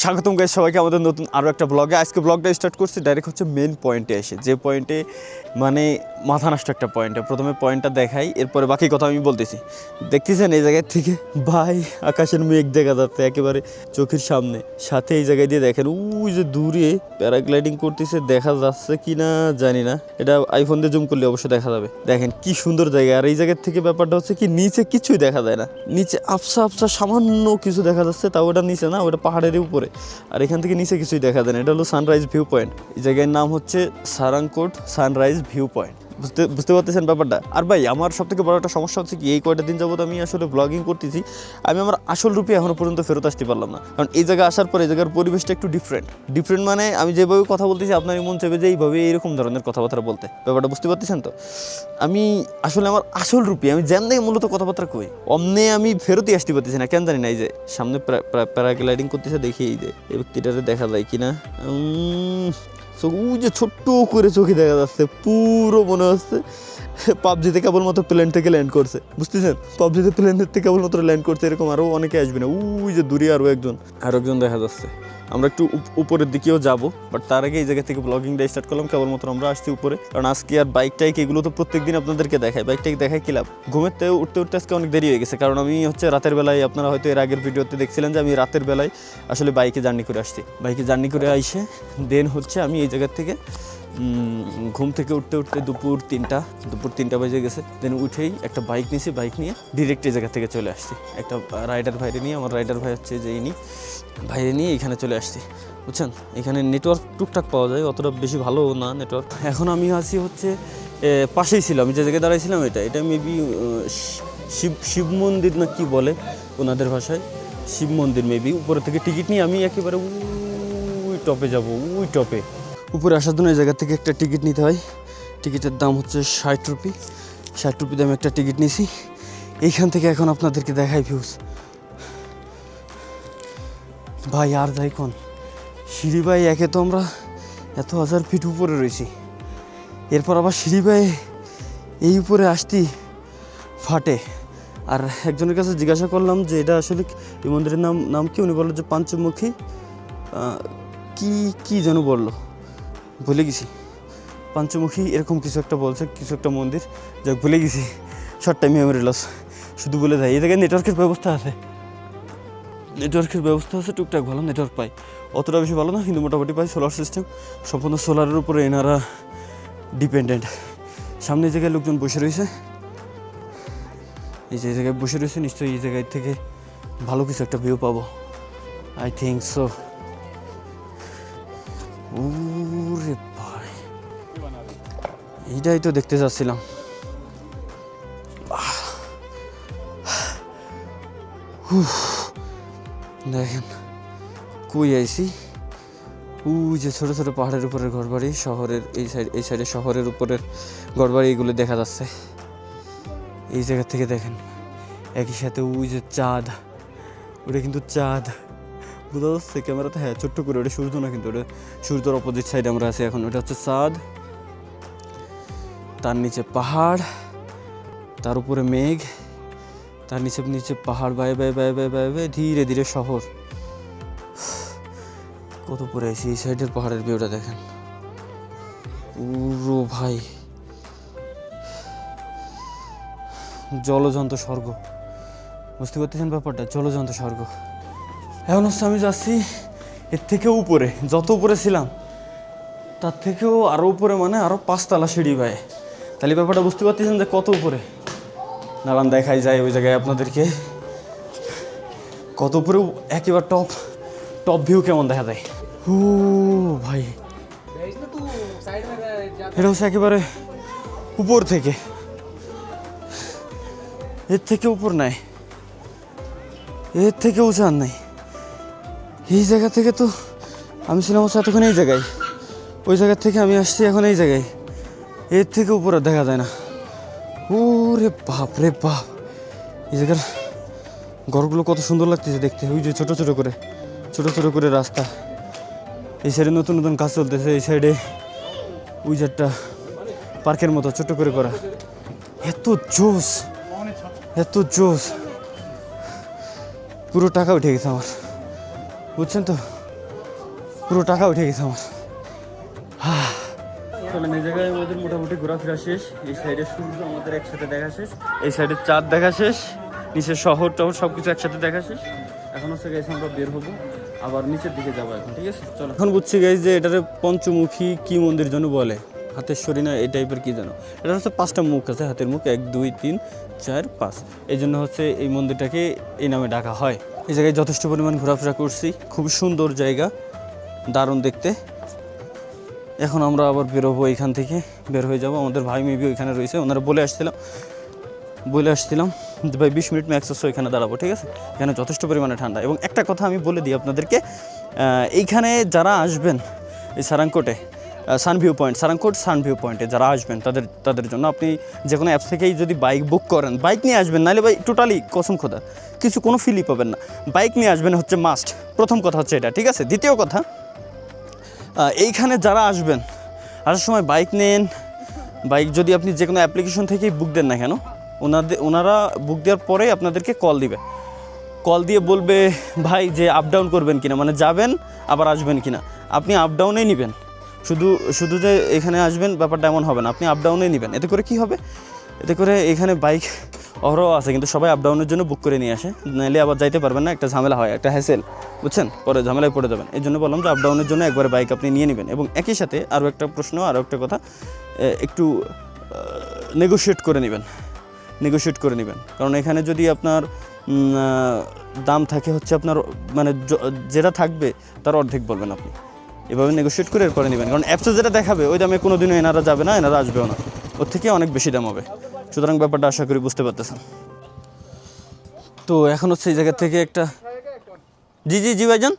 স্বাগতম গাইস সবাইকে আমাদের নতুন আরও একটা ব্লগে। আজকে ব্লগটা স্টার্ট করছি ডাইরেক্ট হচ্ছে মেন পয়েন্টে এসে, যে পয়েন্টে মানে মাথা নষ্ট একটা পয়েন্টে। প্রথমে পয়েন্টটা দেখাই, এরপরে বাকি কথা আমি বলতেছি। দেখতেছেন এই জায়গায় থেকে ভাই আকাশের মেঘ দেখা যাচ্ছে একেবারে চোখের সামনে, সাথে এই জায়গায় দিয়ে দেখেন ওই যে দূরে প্যারাগ্লাইডিং করতেছে, দেখা যাচ্ছে কি না জানি না, এটা আইফোন দিয়ে জুম করলে অবশ্যই দেখা যাবে। দেখেন কি সুন্দর জায়গা। আর এই জায়গার থেকে ব্যাপারটা হচ্ছে কি, নিচে কিছুই দেখা যায় না, নিচে আবসা আবসা সামান্য কিছু দেখা যাচ্ছে, তাও ওটা নিচে না, ওটা পাহাড়ের উপরে। আর এখান থেকে নিচে কিছুই দেখা যায় না। এটা হলো সানরাইজ ভিউ পয়েন্ট। এই জায়গার নাম হচ্ছে সারাংকোট সানরাইজ ভিউ পয়েন্ট। বুঝতে পারতেছেন ব্যাপারটা। আর ভাই আমার সব থেকে বড় একটা সমস্যা হচ্ছে কি, এই কয়টা দিন যাবত আমি আসলে ব্লগিং করতেছি, আমি আমার আসল রূপে এখনো পর্যন্ত ফেরত আসতে পারলাম না। কারণ এই জায়গায় আসার পর এই জায়গার পরিবেশটা একটু ডিফারেন্ট মানে আমি যেভাবে কথা বলতেছি আপনার মন চাইবে যে এইভাবে এইরকম ধরনের কথাবার্তা বলতে। ব্যাপারটা বুঝতে পারতেছেন তো? আমি আসলে আমার আসল রূপে আমি যেমনি মূলত কথাবার্তা কই, অমনে আমি ফেরতই আসতে পারতেছি না, কেন জানি না। এই যে সামনে প্যারাগ্লাইডিং করতেছে, দেখি এই যে এই ব্যক্তিটারে দেখা যায় কিনা। ওই যে ছোট্ট করে চোখে দেখা যাচ্ছে, পুরো মনে হচ্ছে পাবজিতে কেবলমাত্র প্লেন থেকে ল্যান্ড করছে। বুঝতেছেন, পাবজিতে প্লেনের থেকে কেবলমাত্র ল্যান্ড করছে, এরকম আরও অনেকে আসবে না। ওই যে দূরে আরও একজন দেখা যাচ্ছে। আমরা একটু উপরের দিকেও যাব, বাট তার আগে এই জায়গা থেকে ব্লগিংটা স্টার্ট করলাম। কেবলমাত্র আমরা আসছি উপরে, কারণ আজকে আর বাইক এগুলো তো প্রত্যেকদিন আপনাদেরকে দেখাই। বাইকটাকে দেখাই কি লাভ, ঘুমের থেকে উঠতে আজকে অনেক দেরি হয়ে গেছে। কারণ আমি হচ্ছে রাতের বেলায়, আপনারা হয়তো এর আগের ভিডিওতে দেখছিলেন যে আমি রাতের বেলায় আসলে বাইকে জার্নি করে আসছি। বাইকে জার্নি করে আইসে দেন হচ্ছে আমি এই জায়গার থেকে ঘুম থেকে উঠতে দুপুর তিনটা বেজে গেছে। দেন উঠেই একটা বাইক নিয়েছি, বাইক নিয়ে ডিরেক্ট এই জায়গা থেকে চলে আসছি। একটা রাইডার ভাইরে নিয়ে, আমার রাইডার ভাই হচ্ছে যে ইনি, ভাইরে নিয়ে এখানে চলে আসছি। বুঝছেন, এখানে নেটওয়ার্ক টুকটাক পাওয়া যায়, অতটা বেশি ভালো না নেটওয়ার্ক। এখন আমি আছি হচ্ছে পাশেই ছিল, আমি যে জায়গায় দাঁড়াইছিলাম এটা মেবি শিব মন্দির না কি বলে ওনাদের ভাষায়, শিব মন্দির মেবি। উপরে থেকে টিকিট নিয়ে আমি একেবারে ওই টপে যাব। ওই টপে উপরে আসার জন্য এই জায়গা থেকে একটা টিকিট নিতে হয়। টিকিটের দাম হচ্ছে 60 রুপি। 60 রুপি দামে একটা টিকিট নিয়েছি। এইখান থেকে এখন আপনাদেরকে দেখাই ভিউজ। ভাই আর যাই কোন সিঁড়ি ভাই, একে তো আমরা এত 1000 ফিট উপরে রয়েছি, এরপর আবার সিঁড়ি ভাই এই উপরে আসতি ফাটে। আর একজনের কাছে জিজ্ঞাসা করলাম যে এটা আসলে এই মন্দিরের নাম কি, উনি বললো যে পঞ্চমুখী কি যেন বললো, ভুলে গেছি, পঞ্চমুখী এরকম কিছু একটা বলছে, কিছু একটা মন্দির, যাক ভুলে গেছি। শর্ট টাইম মেমোরি লস, শুধু বলে দেয়। এই জায়গায় নেটওয়ার্কের ব্যবস্থা আছে, টুকটাক ভালো নেটওয়ার্ক পাই, অতটা বেশি ভালো না কিন্তু মোটামুটি পাই। সোলার সিস্টেম সম্পূর্ণ সোলারের উপরে এনারা ডিপেন্ডেন্ট। সামনে জায়গায় লোকজন বসে রয়েছে, এই যে জায়গায় বসে রয়েছে, নিশ্চয়ই এই জায়গায় থেকে ভালো কিছু একটা ভিউ পাবো, আই থিঙ্ক সো। ওরে ভাই, এইটাই তো দেখতে চাচ্ছিলাম। দেখেন কই আইছি, ওই যে ছোটো ছোটো পাহাড়ের উপরের ঘরবাড়ি, শহরের এই সাইডে শহরের উপরের ঘরবাড়ি, এগুলো দেখা যাচ্ছে এই জায়গা থেকে। দেখেন একই সাথে ওই যে চাঁদ, ওটা কিন্তু চাঁদ বোঝা যাচ্ছে ক্যামেরাতে, হ্যাঁ ছোট্ট করে, ওটা সূর্য না কিন্তু, ওটা সূর্যের অপোজিট সাইডে আমরা আছি এখন। ওটা হচ্ছে চাঁদ, তার নিচে পাহাড়, তার উপরে মেঘ, তার নিচে পাহাড়, বাই ধীরে ধীরে শহর। কত পরে আছি, এই সাইডের পাহাড়ের ভিউটা দেখেন পুরো ভাই জলজন্ত স্বর্গ। বুঝতে পারতেছেন ব্যাপারটা, জলজন্ত স্বর্গ। এখন হচ্ছে আমি যাচ্ছি এর থেকেও উপরে, যত উপরে ছিলাম তার থেকেও আরও উপরে, মানে আরও 5 তলা সিঁড়ি ভাই। তাহলে ব্যাপারটা বুঝতে পারতেছেন যে কত উপরে। নানান দেখাই যায় ওই জায়গায় আপনাদেরকে কত উপরে, একেবারে টপ ভিউ কেমন দেখা যায়। ও ভাই, এটা হচ্ছে একেবারে উপর থেকে, এর থেকে উপর নাই, এর থেকে উঁচু আর নাই। এই জায়গা থেকে তো আমি ছিলাম হচ্ছে এতক্ষণ এই জায়গায়, ওই জায়গার থেকে আমি আসছি এখন এই জায়গায়, এর থেকে উপরে দেখা যায় না। ওরে বাপ রে বাপ, এই জায়গার ঘরগুলো কত সুন্দর লাগতেছে দেখতে। ওই যে ছোট ছোট করে রাস্তা, এই সাইডে নতুন কাজ চলতেছে, এই সাইডে ওই যে একটা পার্কের মতো ছোট করে করা। এত জোস, পুরো টাকা উঠে গেছে আমার, বুঝছেন তো। পুরো টাকা উঠে গেছে আমার। চলেন, এই জায়গায় আমাদের মোটামুটি ঘোরাফেরা শেষ। এই সাইডে সূর্য আমাদের একসাথে দেখা শেষ, এই সাইডে চাঁদ দেখা শেষ, নিচের শহর টহর সব কিছু একসাথে দেখা শেষ। এখন হচ্ছে গাইস আমরা বের হবো, আবার নিচের দিকে যাবো এখন, ঠিক আছে? চলো। এখন বুঝছি গাইস যে এটারে পঞ্চমুখী কি মন্দির যেন বলে, হাতেশ্বরী না এই টাইপের কি যেন। এটা হচ্ছে 5টা মুখ আছে, হাতের মুখ 1 2 3 4 5। এই জন্য হচ্ছে এই মন্দিরটাকে এই নামে ডাকা হয়। এই জায়গায় যথেষ্ট পরিমাণ ঘোরাফেরা করছি, খুব সুন্দর জায়গা, দারুণ দেখতে। এখন আমরা আবার বেরোবো, এইখান থেকে বের হয়ে যাব। আমাদের ভাই মেবি ওইখানে রয়েছে, ওনারা বলে আসছিলাম যে ভাই 20 মিনিট ম্যাক্স হচ্ছে ওইখানে দাঁড়াবো, ঠিক আছে? এখানে যথেষ্ট পরিমাণে ঠান্ডা। এবং একটা কথা আমি বলে দিই আপনাদেরকে, এইখানে যারা আসবেন এই সারাংকোটে সারাংকোট সানভিউ পয়েন্টে যারা আসবেন তাদের জন্য আপনি যে কোনো অ্যাপস থেকেই যদি বাইক বুক করেন, বাইক নিয়ে আসবেন, নাহলে ভাই টোটালি কসম খোদা কোনো ফিলই পাবেন না। বাইক নিয়ে আসবেন হচ্ছে মাস্ট, প্রথম কথা হচ্ছে এটা, ঠিক আছে? দ্বিতীয় কথা, এইখানে যারা আসবেন, আসার সময় বাইক নেন। বাইক যদি আপনি যে কোনো অ্যাপ্লিকেশন থেকেই বুক দেন না কেন, ওনারা বুক দেওয়ার পরেই আপনাদেরকে কল দিবে। কল দিয়ে বলবে ভাই যে আপ ডাউন করবেন কিনা, মানে যাবেন আবার আসবেন কিনা। আপনি আপ ডাউনেই নেবেন, শুধু যে এখানে আসবেন ব্যাপারটা এমন হবে না, আপনি আপ ডাউনেই নেবেন। এতে করে কি হবে, এতে করে এখানে বাইক অহরহ আছে, কিন্তু সবাই আপ ডাউনের জন্য বুক করে নিয়ে আসে, নাহলে আবার যাইতে পারবেন না, একটা ঝামেলা হয়, একটা হ্যাসেল, বুঝছেন? পরে ঝামেলায় পড়ে যাবেন। এই জন্য বললাম যে আপ ডাউনের জন্য একবারে বাইক আপনি নিয়ে নেবেন। এবং একই সাথে আরও একটা প্রশ্ন, আরও একটা কথা, একটু নেগোশিয়েট করে নেবেন। কারণ এখানে যদি আপনার দাম থাকে হচ্ছে আপনার মানে যেটা থাকবে তার অর্ধেক বলবেন আপনি, এভাবে নেগোশিয়েট করে এরপরে নেবেন। কারণ অ্যাপসে যেটা দেখাবে ওই দামে কোনো দিনও এনারা যাবে না, এনারা আসবেও না, ওর থেকে অনেক বেশি দাম হবে। সুতরাং ব্যাপারটা আশা করি বুঝতে পারতেছেন। তো এখন হচ্ছে এই জায়গা থেকে একটা জি ভাইজান,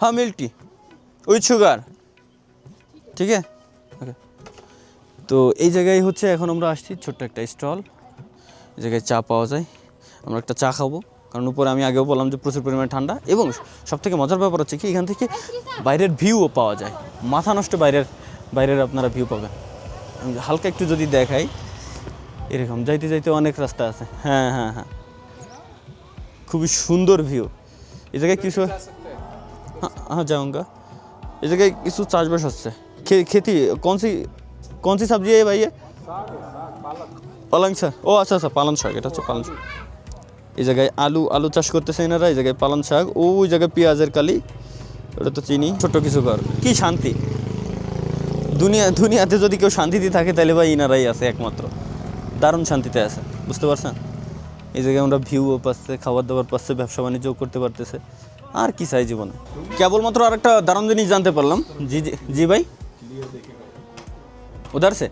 হ্যাঁ মিল্ক টি উইথ সুগার, ঠিক আছে ওকে। তো এই জায়গায় হচ্ছে এখন আমরা আসছি ছোট্ট একটা স্টল, এই জায়গায় চা পাওয়া যায়। আমরা একটা চা খাবো, কারণ উপরে আমি আগেও বললাম যে প্রচুর পরিমাণে ঠান্ডা। এবং সবথেকে মজার ব্যাপার হচ্ছে কি, এখান থেকে বাইরের ভিউও পাওয়া যায়, মাথা নষ্ট বাইরের আপনারা ভিউ পাবেন। আমি হালকা একটু যদি দেখাই, এরকম যাইতে অনেক রাস্তা আছে। হ্যাঁ, খুবই সুন্দর ভিউ। এই জায়গায় কিছু হ্যাঁ যাऊंगा। এই জায়গায় কিছু চাষবাস হচ্ছে, खेती कौन सी सब्जी है भाई? ये পালং শাক। ও আচ্ছা পালং শাক, এটা হচ্ছে পালং শাক। এই জায়গায় আলু চাষ করতেছে এনারা, এই জায়গায় পালং শাক, ওই জায়গায় পেঁয়াজের কালি, ওটা তো চিনি। ছোট্ট কিছু ঘর, কি শান্তি। দুনিয়াতে যদি কেউ শান্তিতে থাকে তাহলে ভাই ইনারাই আছে একমাত্র, দারুণ শান্তিতে আছে, বুঝতে পারছেন? এই জায়গায় আমরা ভিউও পাচ্ছে, খাবার দাবার পাচ্ছে, ব্যবসা বাণিজ্যও করতে পারতেছে, আর কি চাই জীবনে। কেবলমাত্র আর একটা দারুণ জিনিস জানতে পারলাম। জি ভাই, উধার সে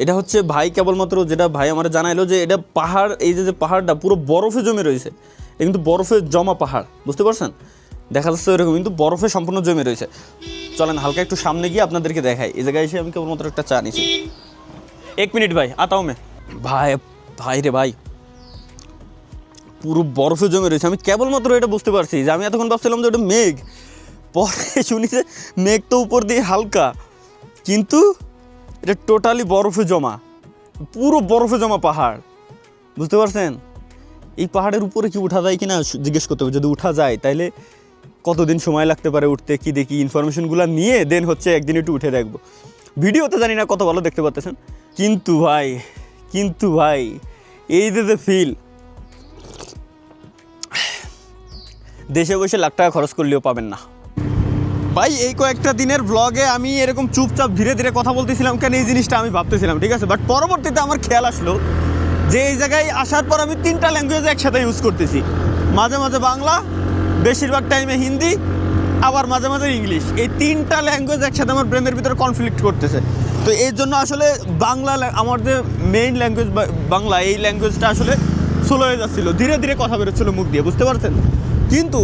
এটা হচ্ছে ভাই কেবলমাত্র যেটা ভাই আমার জানাইলো যে এটা পাহাড়, এই যে পাহাড়টা পুরো বরফে জমে রয়েছে, এটা কিন্তু বরফে জমা পাহাড়, বুঝতে পারছেন? দেখা যাচ্ছে ওইরকম, কিন্তু বরফে সম্পূর্ণ জমে রয়েছে। চলেন হালকা একটু সামনে গিয়ে আপনাদেরকে দেখাই। এই জায়গায় এসে আমি কেবলমাত্র একটা চা নিয়েছি। 1 মিনিট ভাই, আতাও মে। ভাই রে ভাই, পুরো বরফে জমে রয়েছে। আমি কেবলমাত্র এটা বুঝতে পারছি যে আমি এতক্ষণ ভাবছিলাম যে ওটা মেঘ, পরে শুনি যে মেঘ তো উপর দিয়ে হালকা, কিন্তু এটা টোটালি বরফে জমা, পুরো বরফে জমা পাহাড়, বুঝতে পারছেন? এই পাহাড়ের উপরে কি উঠা যায় কিনা জিজ্ঞেস করতে হবে। যদি উঠা যায় তাহলে কতদিন সময় লাগতে পারে উঠতে, কি দেখি ইনফরমেশনগুলো নিয়ে দেন হচ্ছে একদিন একটু উঠে দেখবো। ভিডিওতে জানি না কত ভালো দেখতে পাচ্ছেন, কিন্তু ভাই এই যে ফিল, দেশে বসে লাখ টাকা খরচ করলেও পাবেন না ভাই। এই কয়েকটা দিনের ব্লগে আমি এরকম চুপচাপ ধীরে ধীরে কথা বলতেছিলাম কেন, এই জিনিসটা আমি ভাবতেছিলাম, ঠিক আছে? বাট পরবর্তীতে আমার খেয়াল আসলো যে এই জায়গায় আসার পর আমি 3টা ল্যাঙ্গুয়েজ একসাথে ইউজ করতেছি। মাঝে মাঝে বাংলা, বেশিরভাগ টাইমে হিন্দি, আবার মাঝে মাঝে ইংলিশ। এই 3টা ল্যাঙ্গুয়েজ একসাথে আমার ব্রেনের ভিতরে কনফ্লিক্ট করতেছে। তো এর জন্য আসলে বাংলা, আমার যে মেইন ল্যাঙ্গুয়েজ বাংলা, এই ল্যাঙ্গুয়েজটা আসলে স্লো হয়ে যাচ্ছিলো, ধীরে ধীরে কথা বেরোচ্ছিলো মুখ দিয়ে, বুঝতে পারছেন? কিন্তু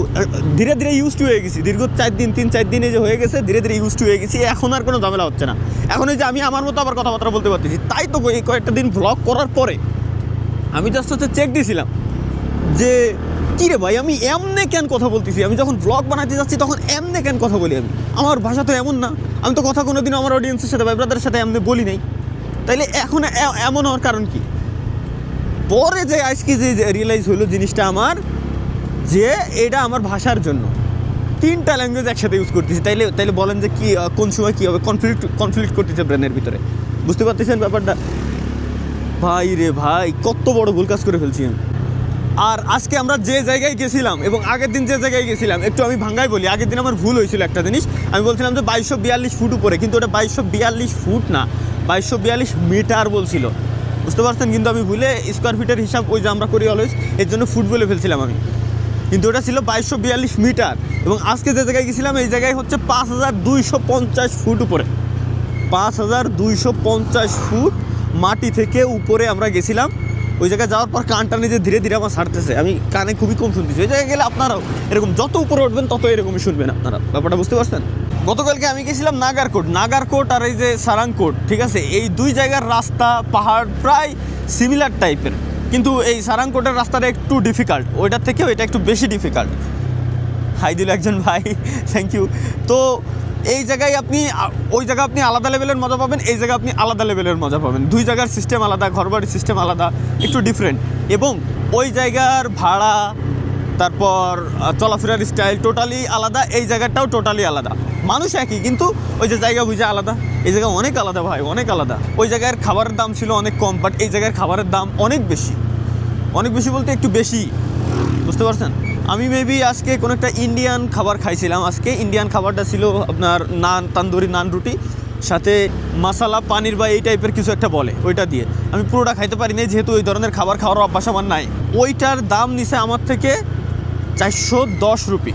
ধীরে ধীরে ইউজ টু হয়ে গেছি, দীর্ঘ 3-4 দিন এই যে হয়ে গেছে, ধীরে ধীরে ইউজ টু হয়ে গেছি। এখন আর কোনো ঝামেলা হচ্ছে না, এখন এই যে আমি আমার মতো আবার কথাবার্তা বলতে পারতেছি। তাই তো এই কয়েকটা দিন ভ্লগ করার পরে আমি জাস্ট হচ্ছে চেক দিয়েছিলাম যে কী রে ভাই, আমি এমনে কেন কথা বলতেছি। আমি যখন ব্লগ বানাতে যাচ্ছি তখন এমনে কেন কথা বলি আমি, আমার ভাষা তো এমন না। আমি তো কথা কোনো দিনও আমার অডিয়েন্সের সাথে, ভাই ব্রাদারের সাথে এমনি বলি নাই, তাইলে এখন এমন হওয়ার কারণ কি? পরে যে আজকে যে রিয়েলাইজ হলো জিনিসটা আমার, যে এটা আমার ভাষার জন্য। 3টা ল্যাঙ্গুয়েজ একসাথে ইউজ করতেছি, তাইলে বলেন যে কি কোন সময় কী হবে, কনফ্লিক্ট করতেছে ব্রেনের ভিতরে। বুঝতে পারতেছেন ব্যাপারটা? ভাই রে ভাই, কত বড় ভুল কাজ করে ফেলছি আমি। আর আজকে আমরা যে জায়গায় গেছিলাম এবং আগের দিন যে জায়গায় গেছিলাম, একটু আমি ভাঙ্গাই বলি। আগের দিন আমার ভুল হয়েছিল একটা জিনিস, আমি বলছিলাম যে 2242 ফুট উপরে, কিন্তু ওটা 2242 ফুট না, 2242 মিটার বলছিল। বুঝতে পারছেন? কিন্তু আমি ভুলে স্কোয়ার ফিটের হিসাব ওই যে আমরা করি অলওয়েজ, এর জন্য ফুট বলে ফেলছিলাম আমি, কিন্তু ওটা ছিল 2242 মিটার। এবং আজকে যে জায়গায় গেছিলাম এই জায়গায় হচ্ছে 5250 ফুট উপরে, 5250 ফুট মাটি থেকে উপরে আমরা গেছিলাম। ওই জায়গায় যাওয়ার পর কানটা নিজে ধীরে ধীরে আমার ছাড়তেছে, আমি কানে খুবই কম শুনতেছি। ওই জায়গায় গেলে আপনারাও এরকম যত উপরে উঠবেন তত এরকমই শুনবেন আপনারা, ব্যাপারটা বুঝতে পারছেন? গতকালকে আমি গেছিলাম নাগারকোট আর এই যে সারাংকোট, ঠিক আছে? এই দুই জায়গার রাস্তা পাহাড় প্রায় সিমিলার টাইপের, কিন্তু এই সারাংকোটের রাস্তাটা একটু ডিফিকাল্ট, ওইটার থেকে ওইটা একটু বেশি ডিফিকাল্ট। হাই দিল একজন ভাই, থ্যাংক ইউ। তো এই জায়গায় ওই জায়গায় আপনি আলাদা লেভেলের মজা পাবেন, এই জায়গায় আপনি আলাদা লেভেলের মজা পাবেন। দুই জায়গার সিস্টেম আলাদা, ঘরবাড়ির সিস্টেম আলাদা, একটু ডিফারেন্ট। এবং ওই জায়গার ভাড়া, তারপর চলাফেরার স্টাইল টোটালি আলাদা, এই জায়গাটাও টোটালি আলাদা। মানুষ একই, কিন্তু ওই যে জায়গা বুঝে আলাদা। এই জায়গা অনেক আলাদা ভাই, অনেক আলাদা। ওই জায়গার খাবারের দাম ছিল অনেক কম, বাট এই জায়গার খাবারের দাম অনেক বেশি, অনেক বেশি বলতে একটু বেশি। বুঝতে পারছেন? আমি মেবি আজকে কোনো একটা ইন্ডিয়ান খাবার খাইছিলাম। আজকে ইন্ডিয়ান খাবারটা ছিল আপনার নান, তান্দুরি নান রুটি, সাথে মশালা পানির বা এই টাইপের কিছু একটা বলে, ওইটা দিয়ে। আমি পুরোটা খাইতে পারি না, যেহেতু ওই ধরনের খাবার খাওয়ার অভ্যাস আমার নাই। ওইটার দাম নিছে আমার থেকে 410 রুপি।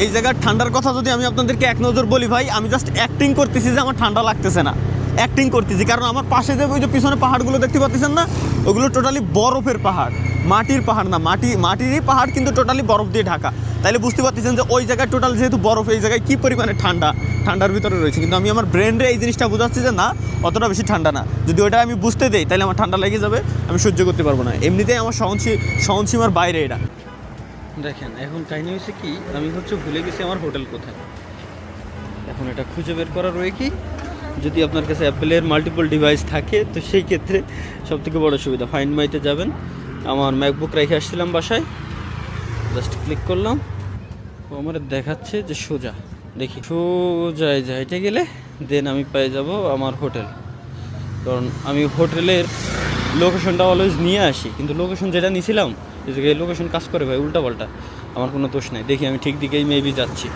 এই জায়গার ঠান্ডার কথা যদি আমি আপনাদেরকে এক নজর বলি ভাই, আমি জাস্ট অ্যাক্টিং করতেছি যে আমার ঠান্ডা লাগতেছে না, অ্যাক্টিং করতেছি। কারণ আমার পাশে যে ওই যে পিছনে পাহাড়গুলো দেখতে পাচ্ছেন না, ওগুলো টোটালি বরফের পাহাড়, মাটির পাহাড় না, মাটিরই পাহাড়, কিন্তু টোটালি বরফ দিয়ে ঢাকা। তাইলে বুঝতে পারতেছেন যে ওই জায়গায় টোটাল যেহেতু বরফ, এই জায়গায় কী পরিমাণে ঠান্ডার ভিতরে রয়েছে। কিন্তু আমি আমার ব্রেনরে এই জিনিসটা বোঝাচ্ছি যে না, অতটা বেশি ঠান্ডা না। যদি ওটা আমি বুঝতে দেই তাহলে আমার ঠান্ডা লেগে যাবে, আমি সহ্য করতে পারবো না। এমনিতেই আমার সহনসীমার বাইরে এটা। দেখেন এখন কাহিনী হয়েছে কি, আমি ভুলে গেছি আমার হোটেল কোথায়। এখন এটা খুঁজে বের করার রয়ে কি, যদি আপনার কাছে অ্যাপেলের মাল্টিপল ডিভাইস থাকে তো সেই ক্ষেত্রে সবথেকে বড় সুবিধা, ফাইন্ড মাইতে যাবেন। আমার ম্যাকবুক রেখে আসছিলাম বাসায়, জাস্ট ক্লিক করলাম, ও আমার দেখাচ্ছে যে সোজা, দেখি সোজা যাইতে গেলে দেন আমি পেয়ে যাব আমার হোটেল। কারণ আমি হোটেলের লোকেশনটা অলওয়েজ নিয়ে আসি, কিন্তু লোকেশন যেটা নিয়েছিলাম এই জায়গায় লোকেশন কাজ করে ভাই উল্টাপাল্টা, আমার কোনো দোষ নাই। দেখি আমি ঠিক দিকেই মেবি যাচ্ছি।